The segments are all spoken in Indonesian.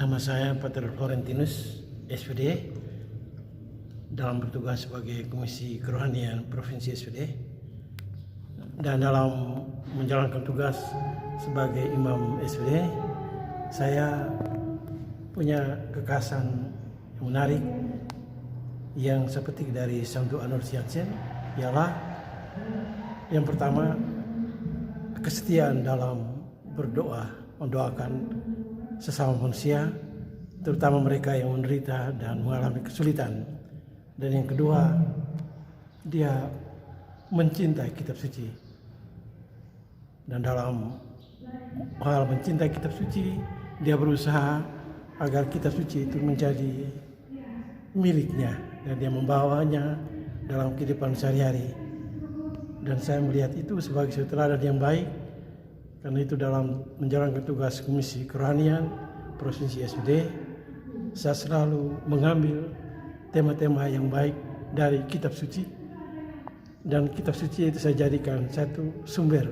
Nama saya Pater Florentinus, SPD, dalam bertugas sebagai Komisi Kerohanian Provinsi SPD, dan dalam menjalankan tugas sebagai Imam SPD, saya punya kekhasan yang menarik yang seperti dari Santo Arnold Jansen, ialah yang pertama, kesetiaan dalam berdoa, mendoakan sesama manusia, terutama mereka yang menderita dan mengalami kesulitan. Dan yang kedua, dia mencintai kitab suci. Dan dalam hal mencintai kitab suci, dia berusaha agar kitab suci itu menjadi miliknya dan dia membawanya dalam kehidupan sehari-hari. Dan saya melihat itu sebagai suatu teladan yang baik. Karena itu dalam menjalankan tugas Komisi Kerohanian Provinsi SPD, saya selalu mengambil tema-tema yang baik dari kitab suci, dan kitab suci itu saya jadikan satu sumber,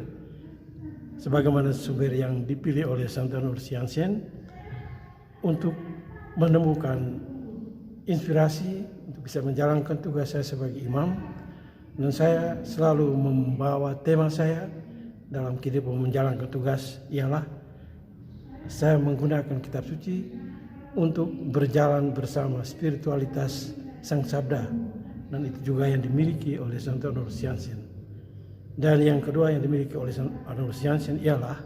sebagaimana sumber yang dipilih oleh Santo Arnold Jansen untuk menemukan inspirasi untuk bisa menjalankan tugas saya sebagai imam. Dan saya selalu membawa tema saya dalam kehidupan menjalankan tugas, ialah saya menggunakan kitab suci untuk berjalan bersama spiritualitas Sang Sabda, dan itu juga yang dimiliki oleh Santo Arnold Jansen. Dan yang kedua yang dimiliki oleh Santo Arnold Jansen ialah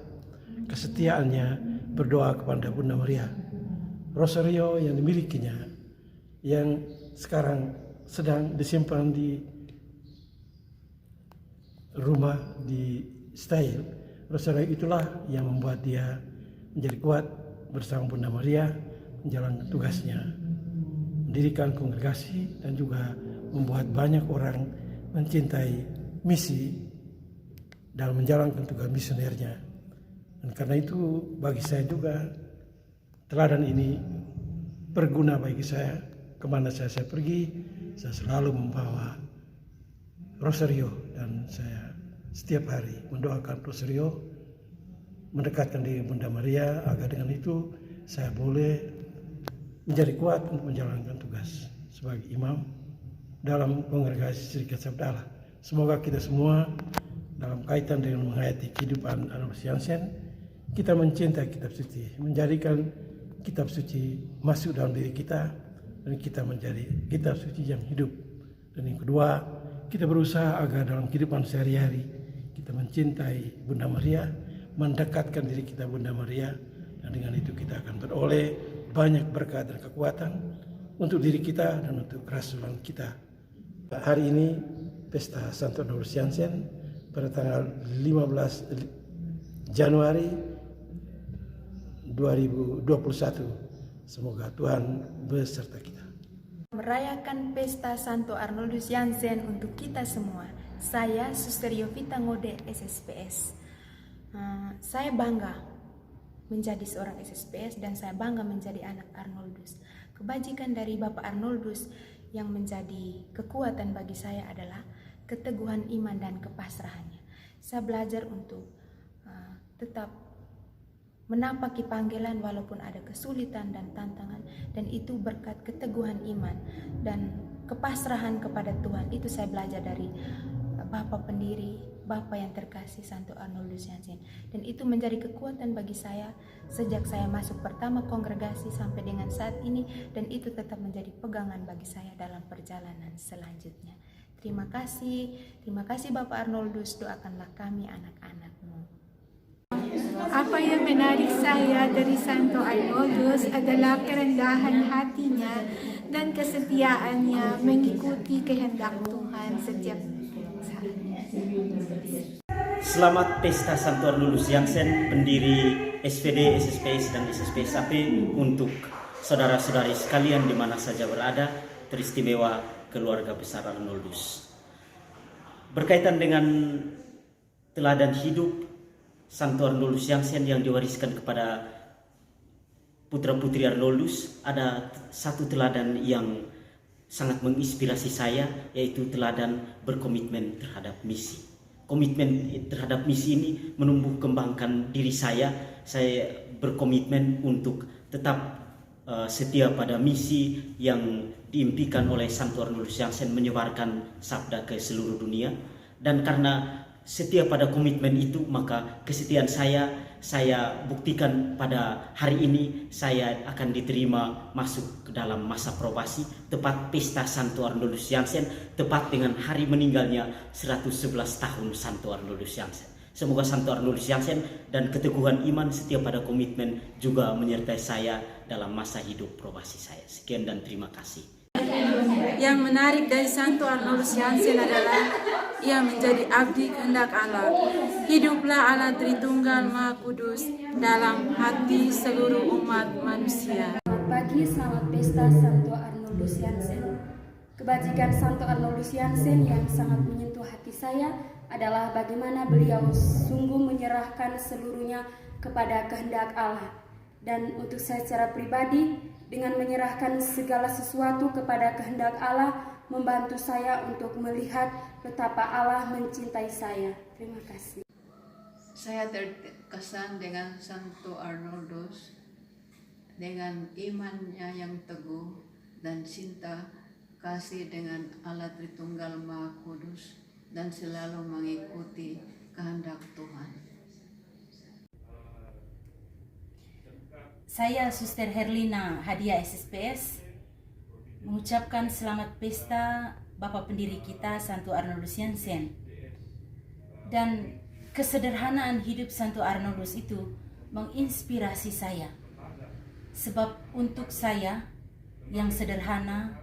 kesetiaannya berdoa kepada Bunda Maria. Rosario yang dimilikinya, yang sekarang sedang disimpan di rumah di Style, rosario itulah yang membuat dia menjadi kuat bersama Bunda Maria menjalankan tugasnya, mendirikan kongregasi, dan juga membuat banyak orang mencintai misi dalam menjalankan tugas misionernya. Dan karena itu bagi saya juga teladan ini berguna bagi saya. Kemana saya pergi, saya selalu membawa rosario, dan saya setiap hari mendoakan rosario, mendekatkan diri Bunda Maria, agar dengan itu saya boleh menjadi kuat untuk menjalankan tugas sebagai imam dalam kongregasi Serikat Sabda Allah. Semoga kita semua dalam kaitan dengan menghayati kehidupan Arnold Jansen, kita mencintai kitab suci, menjadikan kitab suci masuk dalam diri kita, dan kita menjadi kitab suci yang hidup. Dan yang kedua, kita berusaha agar dalam kehidupan sehari-hari kita mencintai Bunda Maria, mendekatkan diri kita Bunda Maria, dan dengan itu kita akan beroleh banyak berkat dan kekuatan untuk diri kita dan untuk kerasulan kita. Hari ini pesta Santo Arnold Jansen pada tanggal 15 Januari 2021. Semoga Tuhan beserta kita. Merayakan pesta Santo Arnoldus Jansen untuk kita semua. Saya Suster Yovita Ngode, SSPS. Saya bangga menjadi seorang SSPS, dan saya bangga menjadi anak Arnoldus. Kebajikan dari Bapak Arnoldus yang menjadi kekuatan bagi saya adalah keteguhan iman dan kepasrahannya. Saya belajar untuk tetap menapaki panggilan walaupun ada kesulitan dan tantangan, dan itu berkat keteguhan iman dan kepasrahan kepada Tuhan. Itu saya belajar dari Bapak pendiri, Bapak yang terkasih Santo Arnoldus Jansen, dan itu menjadi kekuatan bagi saya sejak saya masuk pertama kongregasi sampai dengan saat ini, dan itu tetap menjadi pegangan bagi saya dalam perjalanan selanjutnya. Terima kasih Bapak Arnoldus, doakanlah kami anak-anakmu. Apa yang menarik saya dari Santo Arnoldus adalah kerendahan hatinya dan kesetiaannya mengikuti kehendak Tuhan setiap saat. Selamat Pesta Santo Arnoldus Jansen, pendiri SPD, SSPS, dan SSPS AP, untuk saudara-saudari sekalian di mana saja berada, teristimewa keluarga besar Arnoldus. Berkaitan dengan teladan hidup Santo Arnoldus Jansen yang diwariskan kepada putra-putri Arnoldus, ada satu teladan yang sangat menginspirasi saya, yaitu teladan berkomitmen terhadap misi. Komitmen terhadap misi ini menumbuh kembangkan diri saya. Saya berkomitmen untuk tetap setia pada misi yang diimpikan oleh Santo Arnoldus Jansen menyebarkan sabda ke seluruh dunia. Dan karena setia pada komitmen itu, maka kesetiaan saya buktikan pada hari ini. Saya akan diterima masuk ke dalam masa probasi, tepat pesta Santo Arnoldus Jansen, tepat dengan hari meninggalnya 111 tahun Santo Arnoldus Jansen. Semoga Santo Arnoldus Jansen dan keteguhan iman setia pada komitmen juga menyertai saya dalam masa hidup probasi saya. Sekian dan terima kasih. Yang menarik dari Santo Arnoldus Jansen adalah ia menjadi abdi kehendak Allah. Hiduplah Allah Tritunggal Maha Kudus dalam hati seluruh umat manusia. Selamat pagi, selamat pesta Santo Arnoldus Jansen. Kebajikan Santo Arnoldus Jansen yang sangat menyentuh hati saya adalah bagaimana beliau sungguh menyerahkan seluruhnya kepada kehendak Allah. Dan untuk saya secara pribadi, dengan menyerahkan segala sesuatu kepada kehendak Allah, membantu saya untuk melihat betapa Allah mencintai saya. Terima kasih. Saya terkesan dengan Santo Arnoldus, dengan imannya yang teguh dan cinta kasih dengan Allah Tritunggal Maha Kudus, dan selalu mengikuti kehendak Tuhan. Saya Suster Herlina Hadiah SSPS mengucapkan selamat pesta Bapak pendiri kita Santo Arnoldus Jansen. Dan kesederhanaan hidup Santo Arnoldus itu menginspirasi saya. Sebab untuk saya yang sederhana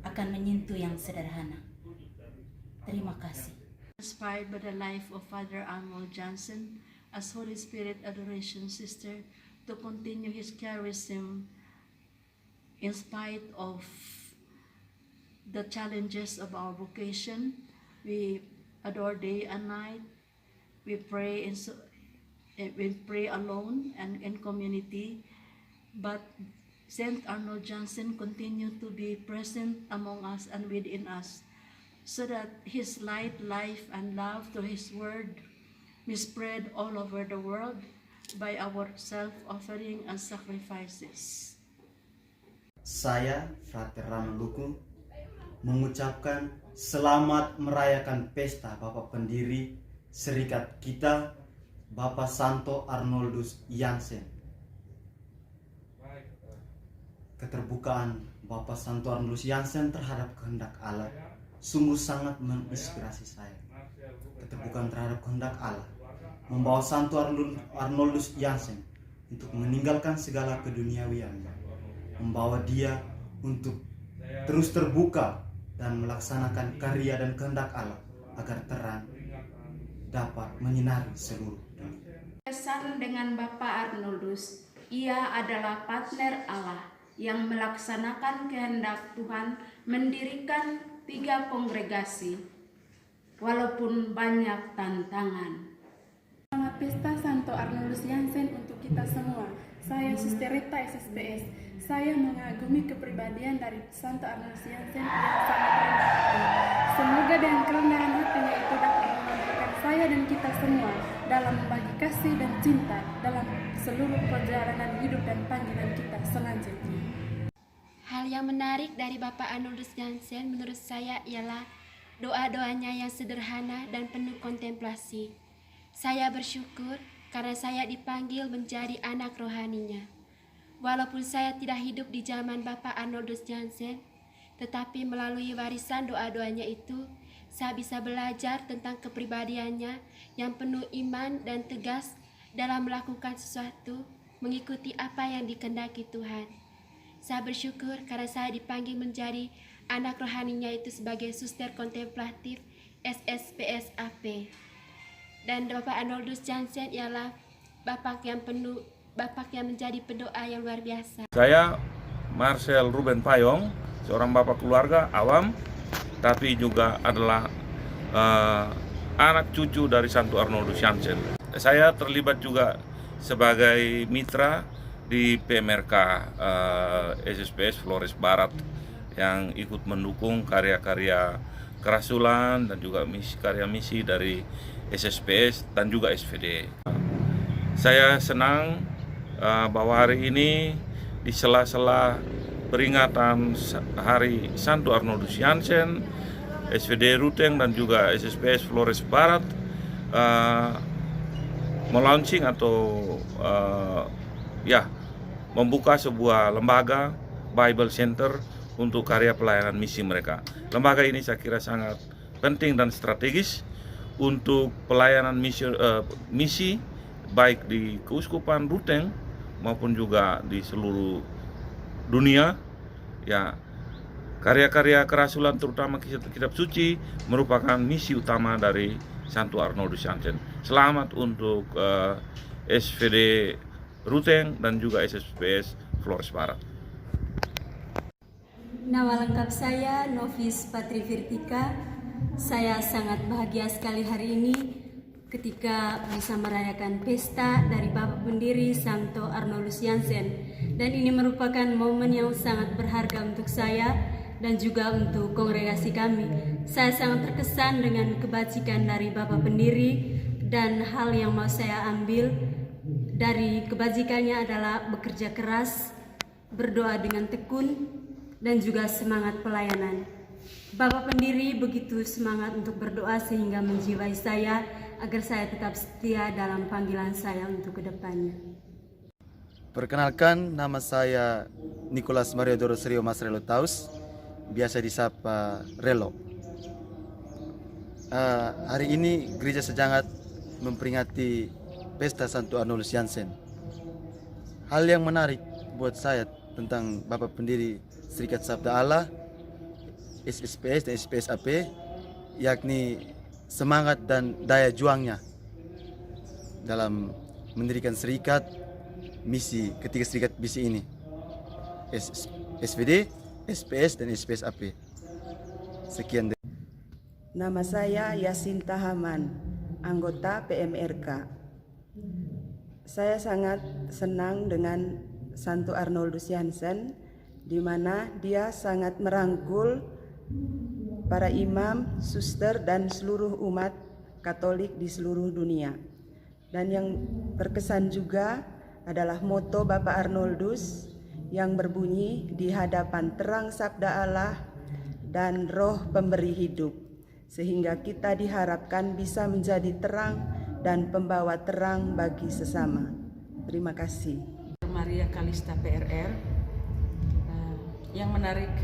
akan menyentuh yang sederhana. Terima kasih. Inspired by the life of Father Arnold Jansen as Holy Spirit Adoration Sister, to continue his charism in spite of the challenges of our vocation. We adore day and night. We pray alone and in community. But Saint Arnold Jansen continued to be present among us and within us, so that his light, life, and love to his word may spread all over the world by our self-offering and sacrifices. Saya, Frater Ramaluku, mengucapkan selamat merayakan pesta Bapak pendiri serikat kita, Bapak Santo Arnoldus Jansen. Keterbukaan Bapak Santo Arnoldus Jansen terhadap kehendak Allah sungguh sangat menginspirasi saya. Keterbukaan terhadap kehendak Allah membawa Santo Arnoldus Jansen untuk meninggalkan segala keduniawiannya, membawa dia untuk terus terbuka dan melaksanakan karya dan kehendak Allah agar terang dapat menyinari seluruh dunia. Kesan dengan Bapak Arnoldus, ia adalah partner Allah yang melaksanakan kehendak Tuhan, mendirikan 3 kongregasi walaupun banyak tantangan. Selamat pesta Santo Arnoldus Jansen untuk kita semua. Saya Suster Rita SSPS. Saya mengagumi kepribadian dari Santo Arnoldus Jansen yang sangat rendah hati. Semoga dengan kerendahan hatinya itu dapat memampukan saya dan kita semua dalam membagi kasih dan cinta dalam seluruh perjalanan hidup dan panggilan kita selanjutnya. Hal yang menarik dari Bapak Arnoldus Jansen menurut saya ialah doa-doanya yang sederhana dan penuh kontemplasi. Saya bersyukur karena saya dipanggil menjadi anak rohaninya. Walaupun saya tidak hidup di zaman Bapak Arnoldus Jansen, tetapi melalui warisan doa-doanya itu, saya bisa belajar tentang kepribadiannya yang penuh iman dan tegas dalam melakukan sesuatu, mengikuti apa yang dikehendaki Tuhan. Saya bersyukur karena saya dipanggil menjadi anak rohaninya itu sebagai suster kontemplatif SSPS AP. Dan Bapak Arnoldus Jansen ialah Bapak yang menjadi pendoa yang luar biasa. Saya Marcel Ruben Payong, seorang bapak keluarga awam, tapi juga adalah anak cucu dari Santo Arnoldus Jansen. Saya terlibat juga sebagai mitra di PMRK SSPS Flores Barat yang ikut mendukung karya-karya kerasulan dan juga karya misi dari SSPS dan juga SVD. Saya senang bahwa hari ini di sela-sela peringatan Hari Santo Arnoldus Jansen, SVD Ruteng dan juga SSPS Flores Barat melaunching atau membuka sebuah lembaga Bible Center untuk karya pelayanan misi mereka. Lembaga ini saya kira sangat penting dan strategis untuk pelayanan misi baik di Keuskupan Ruteng maupun juga di seluruh dunia. Ya, karya-karya kerasulan terutama kitab suci merupakan misi utama dari Santo Arnoldus Jansen. Selamat untuk SVD Ruteng dan juga SSPS Flores Barat. Nama lengkap saya Novis Patri Virtika. Saya sangat bahagia sekali hari ini ketika bisa merayakan pesta dari Bapak Pendiri Santo Arnoldus Jansen. Dan ini merupakan momen yang sangat berharga untuk saya dan juga untuk kongregasi kami. Saya sangat terkesan dengan kebajikan dari Bapak Pendiri, dan hal yang mau saya ambil dari kebajikannya adalah bekerja keras, berdoa dengan tekun, dan juga semangat pelayanan. Bapak Pendiri begitu semangat untuk berdoa sehingga menjiwai saya agar saya tetap setia dalam panggilan saya untuk kedepannya. Perkenalkan, nama saya Nicholas Mario Doros Rio Mas Relo Taus, biasa disapa Relo. Hari ini Gereja Sejangat memperingati Pesta Santo Arnoldus Jansen. Hal yang menarik buat saya tentang Bapak Pendiri Serikat Sabda Allah, SSPS dan SSPS AP, yakni semangat dan daya juangnya dalam mendirikan serikat misi, ketiga serikat misi ini, SVD, SPS dan SPS AP. Sekian. Nama saya Yasinta Haman, anggota PMRK. Saya sangat senang dengan Santo Arnoldus Jansen, di mana dia sangat merangkul para imam, suster, dan seluruh umat Katolik di seluruh dunia. Dan yang berkesan juga adalah moto Bapak Arnoldus yang berbunyi, di hadapan terang sabda Allah dan roh pemberi hidup, sehingga kita diharapkan bisa menjadi terang dan pembawa terang bagi sesama. Terima kasih. Maria Kalista PRR. Yang menarik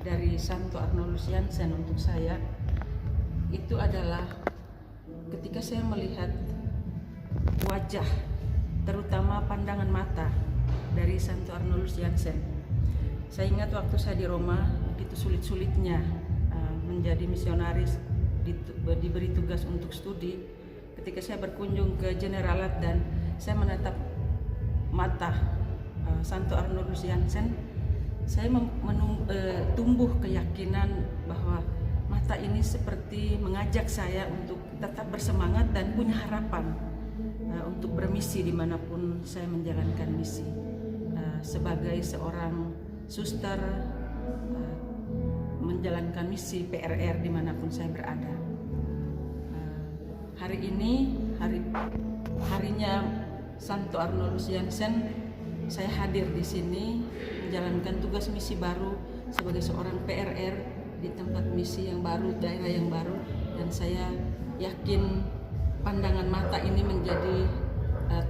dari Santo Arnoldus Jansen untuk saya itu adalah ketika saya melihat wajah, terutama pandangan mata dari Santo Arnoldus Jansen. Saya ingat waktu saya di Roma, begitu sulit-sulitnya menjadi misionaris, diberi tugas untuk studi. Ketika saya berkunjung ke Generalat dan saya menatap mata Santo Arnoldus Jansen, saya tumbuh keyakinan bahwa mata ini seperti mengajak saya untuk tetap bersemangat dan punya harapan untuk bermisi dimanapun saya menjalankan misi. Sebagai seorang suster, menjalankan misi PRR dimanapun saya berada. Hari ini, harinya Santo Arnoldus Jansen, saya hadir di sini menjalankan tugas misi baru sebagai seorang PRR di tempat misi yang baru, daerah yang baru, dan saya yakin pandangan mata ini menjadi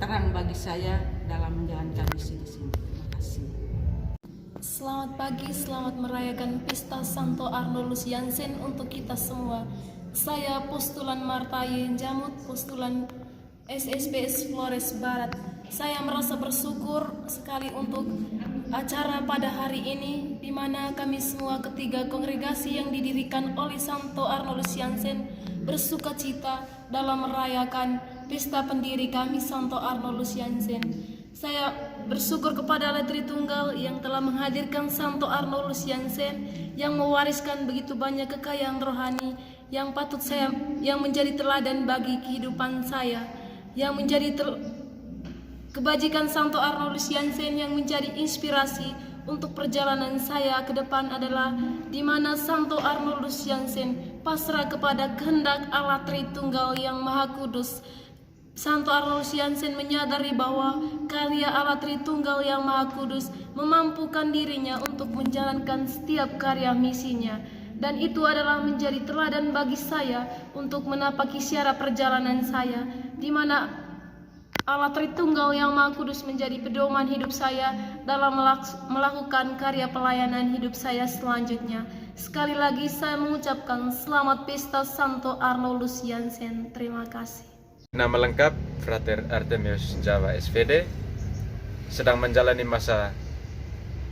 terang bagi saya dalam menjalankan misi di sini. Terima kasih. Selamat pagi, selamat merayakan Pesta Santo Arnoldus Jansen untuk kita semua. Saya Postulan Marta Yenjamut, Postulan SSPS Flores Barat. Saya merasa bersyukur sekali untuk acara pada hari ini, di mana kami semua ketiga kongregasi yang didirikan oleh Santo Arnoldus Jansen bersuka cita dalam merayakan pesta pendiri kami Santo Arnoldus Jansen. Saya bersyukur kepada Allah Tritunggal yang telah menghadirkan Santo Arnoldus Jansen yang mewariskan begitu banyak kekayaan rohani yang patut saya, yang menjadi teladan bagi kehidupan saya, yang menjadi kebajikan Santo Arnoldus Jansen yang menjadi inspirasi untuk perjalanan saya ke depan adalah di mana Santo Arnoldus Jansen pasrah kepada kehendak Allah Tritunggal yang Maha Kudus Santo Arnoldus Jansen menyadari bahwa karya Allah Tritunggal yang Maha Kudus memampukan dirinya untuk menjalankan setiap karya misinya, dan itu adalah menjadi teladan bagi saya untuk menapaki syara perjalanan saya, di mana Allah Tritunggal yang Maha Kudus menjadi pedoman hidup saya dalam melakukan karya pelayanan hidup saya selanjutnya. Sekali lagi saya mengucapkan selamat pesta Santo Arnoldus Jansen. Terima kasih. Nama lengkap Frater Artemius Jawa SVD, sedang menjalani masa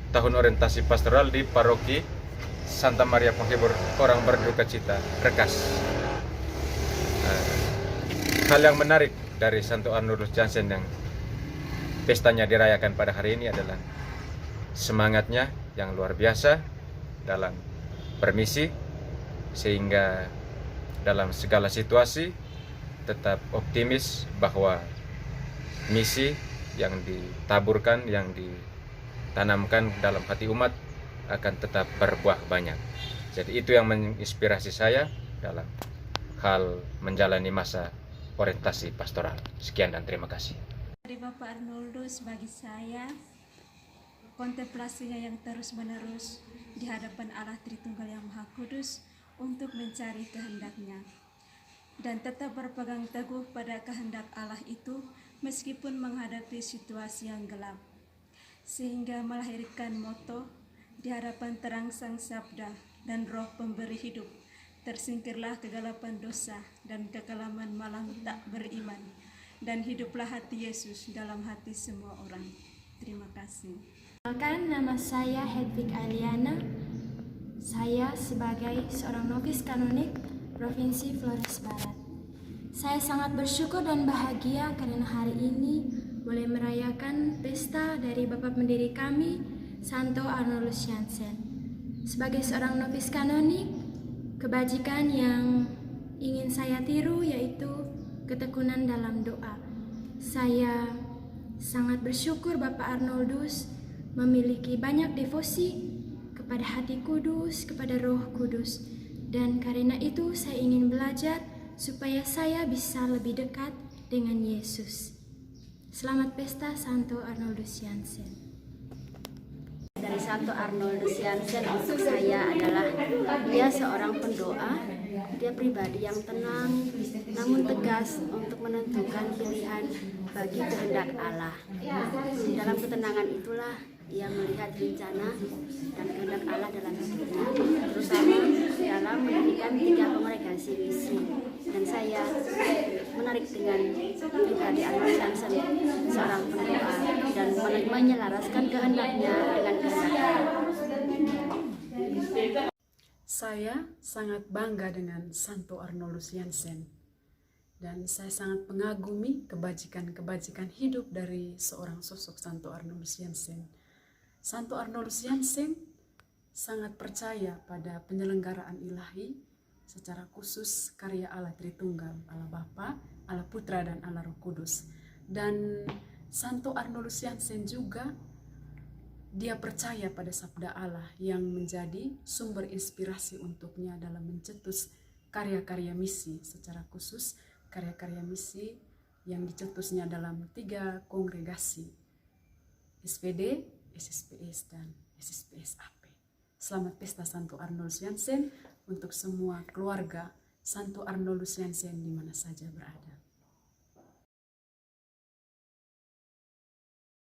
tahun orientasi pastoral di Paroki Santa Maria Penghibur Orang Berduka Cita, Rekas. Hal yang menarik dari Santo Arnoldus Jansen yang pestanya dirayakan pada hari ini adalah semangatnya yang luar biasa dalam bermisi, sehingga dalam segala situasi tetap optimis bahwa misi yang ditaburkan, yang ditanamkan dalam hati umat akan tetap berbuah banyak. Jadi itu yang menginspirasi saya dalam hal menjalani masa orientasi pastoral. Sekian dan terima kasih. Dari Bapak Arnoldus, bagi saya kontemplasinya yang terus-menerus di hadapan Allah Tritunggal yang Maha Kudus untuk mencari kehendak-Nya, dan tetap berpegang teguh pada kehendak Allah itu meskipun menghadapi situasi yang gelap, sehingga melahirkan moto di hadapan terang Sang Sabda dan Roh Pemberi Hidup, tersingkirlah kegelapan dosa dan kekelaman malam tak beriman, dan hiduplah hati Yesus dalam hati semua orang. Terima kasih. Perkenalkan, nama saya Hedvig Aliana. Saya sebagai seorang novis kanonik Provinsi Flores Barat. Saya sangat bersyukur dan bahagia karena hari ini boleh merayakan pesta dari Bapak pendiri kami, Santo Arnoldus Jansen. Sebagai seorang novis kanonik, kebajikan yang ingin saya tiru yaitu ketekunan dalam doa. Saya sangat bersyukur Bapak Arnoldus memiliki banyak devosi kepada hati kudus, kepada Roh Kudus. Dan karena itu saya ingin belajar supaya saya bisa lebih dekat dengan Yesus. Selamat pesta Santo Arnoldus Jansen. Dari Santo Arnoldus Jansen untuk saya adalah dia seorang pendoa, dia pribadi yang tenang namun tegas untuk menentukan pilihan bagi kehendak Allah. Di dalam ketenangan itulah ia melihat rencana dan kehendak Allah dalam hidupnya, terutama dalam mendirikan 3 kongregasi misi. Dan saya menarik dengan pribadi Arnoldus Jansen, seorang pendoa dan menyelaraskan kehendaknya dengan kehendak Allah. Saya sangat bangga dengan Santo Arnoldus Jansen, dan saya sangat mengagumi kebajikan-kebajikan hidup dari seorang sosok Santo Arnoldus Jansen. Santo Arnoldus Jansen sangat percaya pada penyelenggaraan ilahi, secara khusus karya Allah Tritunggal, Allah Bapa, Allah Putra, dan Allah Roh Kudus. Dan Santo Arnoldus Jansen juga dia percaya pada sabda Allah yang menjadi sumber inspirasi untuknya dalam mencetus karya-karya misi, secara khusus karya-karya misi yang dicetusnya dalam 3 kongregasi, SPD, SSPS, dan SSPS AP. Selamat pesta Santo Arnoldus Jansen untuk semua keluarga Santo Arnoldus Jansen di mana saja berada.